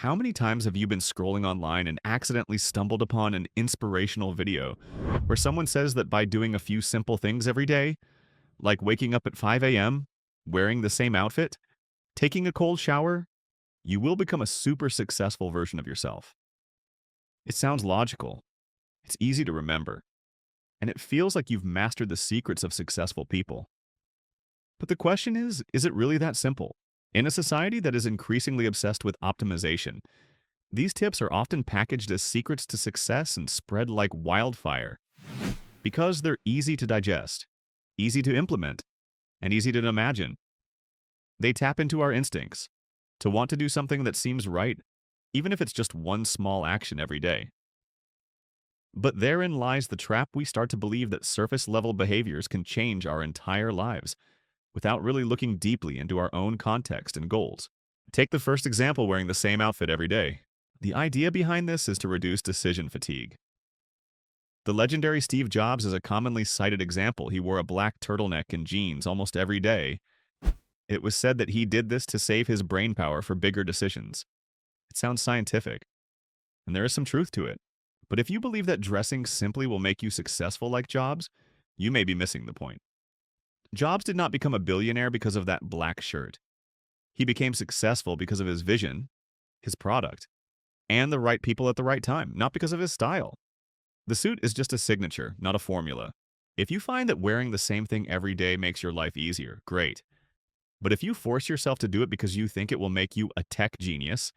How many times have you been scrolling online and accidentally stumbled upon an inspirational video where someone says that by doing a few simple things every day, like waking up at 5 a.m., wearing the same outfit, taking a cold shower, you will become a super successful version of yourself? It sounds logical, it's easy to remember, and it feels like you've mastered the secrets of successful people. But the question is it really that simple? In a society that is increasingly obsessed with optimization, these tips are often packaged as secrets to success and spread like wildfire because they're easy to digest, easy to implement, and easy to imagine. They tap into our instincts to want to do something that seems right, even if it's just one small action every day. But therein lies the trap. We start to believe that surface-level behaviors can change our entire lives without really looking deeply into our own context and goals. Take the first example, wearing the same outfit every day. The idea behind this is to reduce decision fatigue. The legendary Steve Jobs is a commonly cited example. He wore a black turtleneck and jeans almost every day. It was said that he did this to save his brain power for bigger decisions. It sounds scientific, and there is some truth to it. But if you believe that dressing simply will make you successful like Jobs, you may be missing the point. Jobs did not become a billionaire because of that black shirt. He became successful because of his vision, his product, and the right people at the right time, not because of his style. The suit is just a signature, not a formula. If you find that wearing the same thing every day makes your life easier, great. But if you force yourself to do it because you think it will make you a tech genius,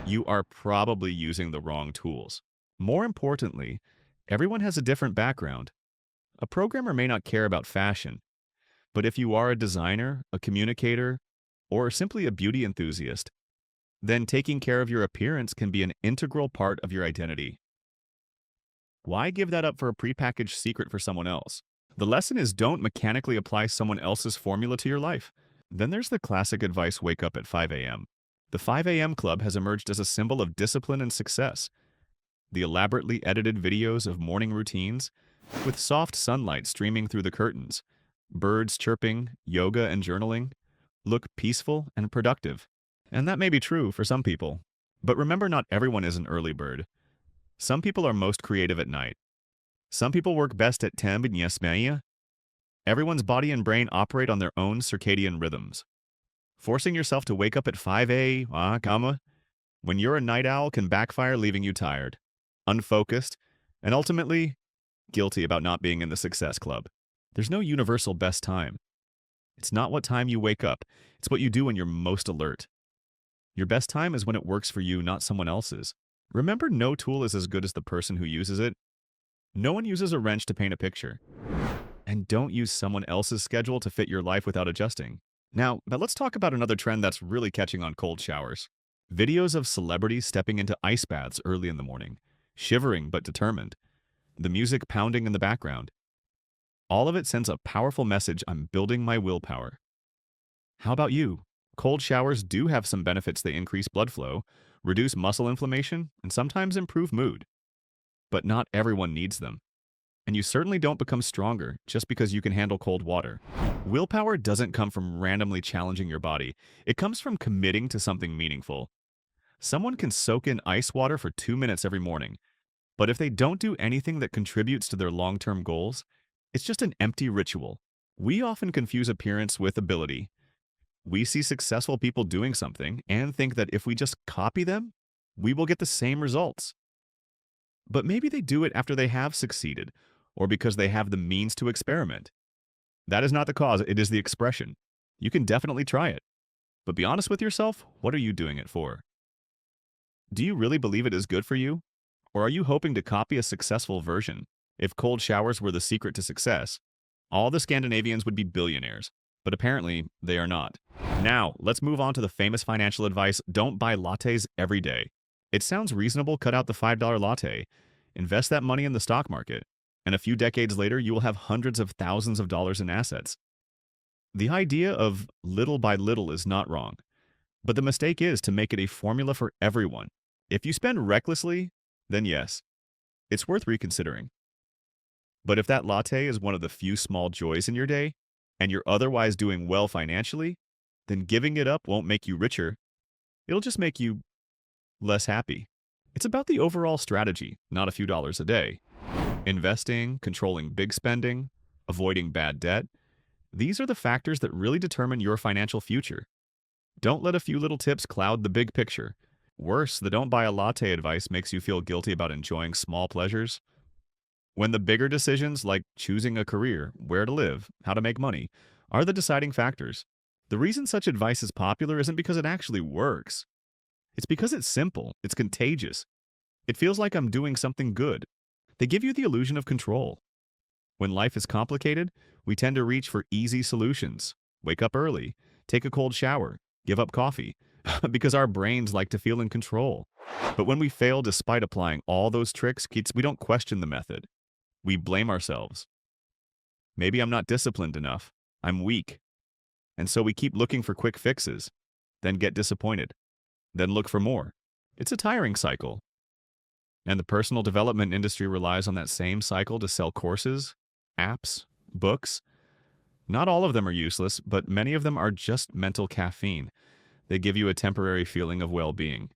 you are probably using the wrong tools. More importantly, everyone has a different background. A programmer may not care about fashion, but if you are a designer, a communicator, or simply a beauty enthusiast, then taking care of your appearance can be an integral part of your identity. Why give that up for a prepackaged secret for someone else? The lesson is, don't mechanically apply someone else's formula to your life. Then there's the classic advice: wake up at 5 a.m. The 5 a.m. club has emerged as a symbol of discipline and success. The elaborately edited videos of morning routines, with soft sunlight streaming through the curtains, birds chirping, yoga and journaling, look peaceful and productive. And that may be true for some people. But remember, not everyone is an early bird. Some people are most creative at night. Some people work best at 10 p.m. Everyone's body and brain operate on their own circadian rhythms. Forcing yourself to wake up at 5 a.m. when you're a night owl can backfire, leaving you tired, unfocused, and ultimately guilty about not being in the success club. There's no universal best time. It's not what time you wake up. It's what you do when you're most alert. Your best time is when it works for you, not someone else's. Remember, no tool is as good as the person who uses it. No one uses a wrench to paint a picture. And don't use someone else's schedule to fit your life without adjusting. Now, but let's talk about another trend that's really catching on: cold showers. Videos of celebrities stepping into ice baths early in the morning, shivering but determined, the music pounding in the background. All of it sends a powerful message: I'm building my willpower. How about you? Cold showers do have some benefits. They increase blood flow, reduce muscle inflammation, and sometimes improve mood. But not everyone needs them. And you certainly don't become stronger just because you can handle cold water. Willpower doesn't come from randomly challenging your body. It comes from committing to something meaningful. Someone can soak in ice water for 2 minutes every morning, but if they don't do anything that contributes to their long-term goals, it's just an empty ritual. We often confuse appearance with ability. We see successful people doing something and think that if we just copy them, we will get the same results. But maybe they do it after they have succeeded, or because they have the means to experiment. That is not the cause, it is the expression. You can definitely try it. But be honest with yourself, what are you doing it for? Do you really believe it is good for you? Or are you hoping to copy a successful version? If cold showers were the secret to success, all the Scandinavians would be billionaires. But apparently, they are not. Now, let's move on to the famous financial advice: don't buy lattes every day. It sounds reasonable. Cut out the $5 latte. Invest that money in the stock market. And a few decades later, you will have hundreds of thousands of dollars in assets. The idea of little by little is not wrong. But the mistake is to make it a formula for everyone. If you spend recklessly, then yes, it's worth reconsidering. But if that latte is one of the few small joys in your day, and you're otherwise doing well financially, then giving it up won't make you richer. It'll just make you less happy. It's about the overall strategy, not a few dollars a day. Investing, controlling big spending, avoiding bad debt. These are the factors that really determine your financial future. Don't let a few little tips cloud the big picture. Worse, the don't buy a latte advice makes you feel guilty about enjoying small pleasures. When the bigger decisions, like choosing a career, where to live, how to make money, are the deciding factors. The reason such advice is popular isn't because it actually works. It's because it's simple, it's contagious. It feels like I'm doing something good. They give you the illusion of control. When life is complicated, we tend to reach for easy solutions. Wake up early, take a cold shower, give up coffee, because our brains like to feel in control. But when we fail despite applying all those tricks, we don't question the method. We blame ourselves. Maybe I'm not disciplined enough. I'm weak. And so we keep looking for quick fixes, then get disappointed, then look for more. It's a tiring cycle. And the personal development industry relies on that same cycle to sell courses, apps, books. Not all of them are useless, but many of them are just mental caffeine. They give you a temporary feeling of well-being,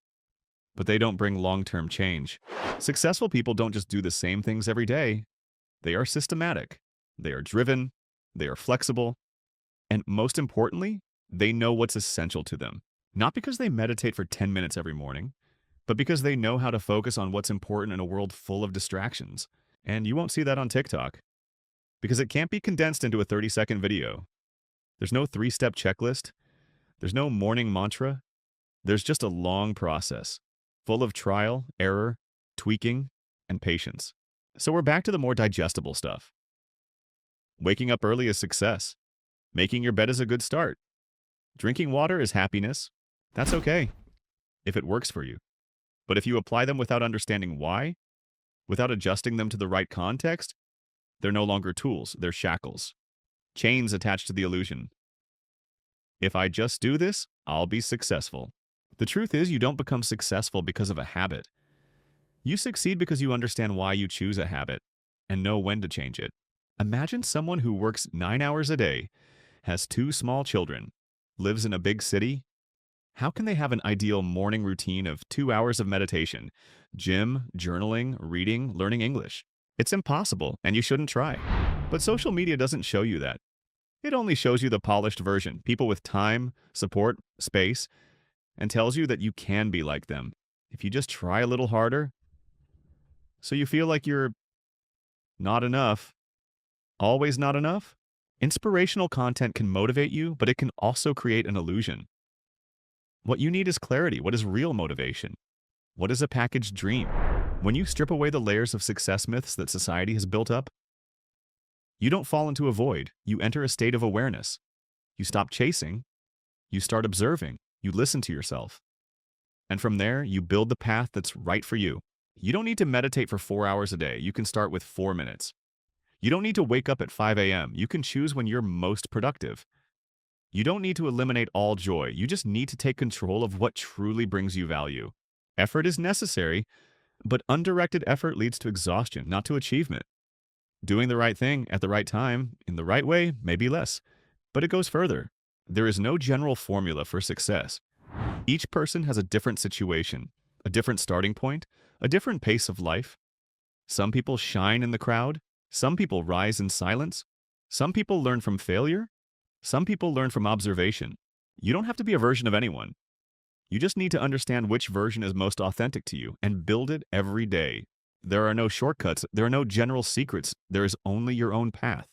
but they don't bring long-term change. Successful people don't just do the same things every day. They are systematic. They are driven. They are flexible. And most importantly, they know what's essential to them. Not because they meditate for 10 minutes every morning, but because they know how to focus on what's important in a world full of distractions. And you won't see that on TikTok, because it can't be condensed into a 30-second video. There's no 3-step checklist. There's no morning mantra. There's just a long process, full of trial, error, tweaking, and patience. So we're back to the more digestible stuff. Waking up early is success. Making your bed is a good start. Drinking water is happiness. That's okay, if it works for you. But if you apply them without understanding why, without adjusting them to the right context, they're no longer tools, they're shackles. Chains attached to the illusion. If I just do this, I'll be successful. The truth is, you don't become successful because of a habit. You succeed because you understand why you choose a habit and know when to change it. Imagine someone who works 9 hours a day, has 2 small children, lives in a big city. How can they have an ideal morning routine of 2 hours of meditation, gym, journaling, reading, learning English? It's impossible, and you shouldn't try. But social media doesn't show you that. It only shows you the polished version, people with time, support, space, and tells you that you can be like them if you just try a little harder. So you feel like you're not enough, always not enough? Inspirational content can motivate you, but it can also create an illusion. What you need is clarity. What is real motivation? What is a packaged dream? When you strip away the layers of success myths that society has built up, you don't fall into a void. You enter a state of awareness. You stop chasing. You start observing. You listen to yourself. And from there, you build the path that's right for you. You don't need to meditate for 4 hours a day. You can start with 4 minutes. You don't need to wake up at 5 a.m. You can choose when you're most productive. You don't need to eliminate all joy. You just need to take control of what truly brings you value. Effort is necessary, but undirected effort leads to exhaustion, not to achievement. Doing the right thing at the right time, in the right way, may be less, but it goes further. There is no general formula for success. Each person has a different situation, a different starting point, a different pace of life. Some people shine in the crowd. Some people rise in silence. Some people learn from failure. Some people learn from observation. You don't have to be a version of anyone. You just need to understand which version is most authentic to you and build it every day. There are no shortcuts. There are no general secrets. There is only your own path.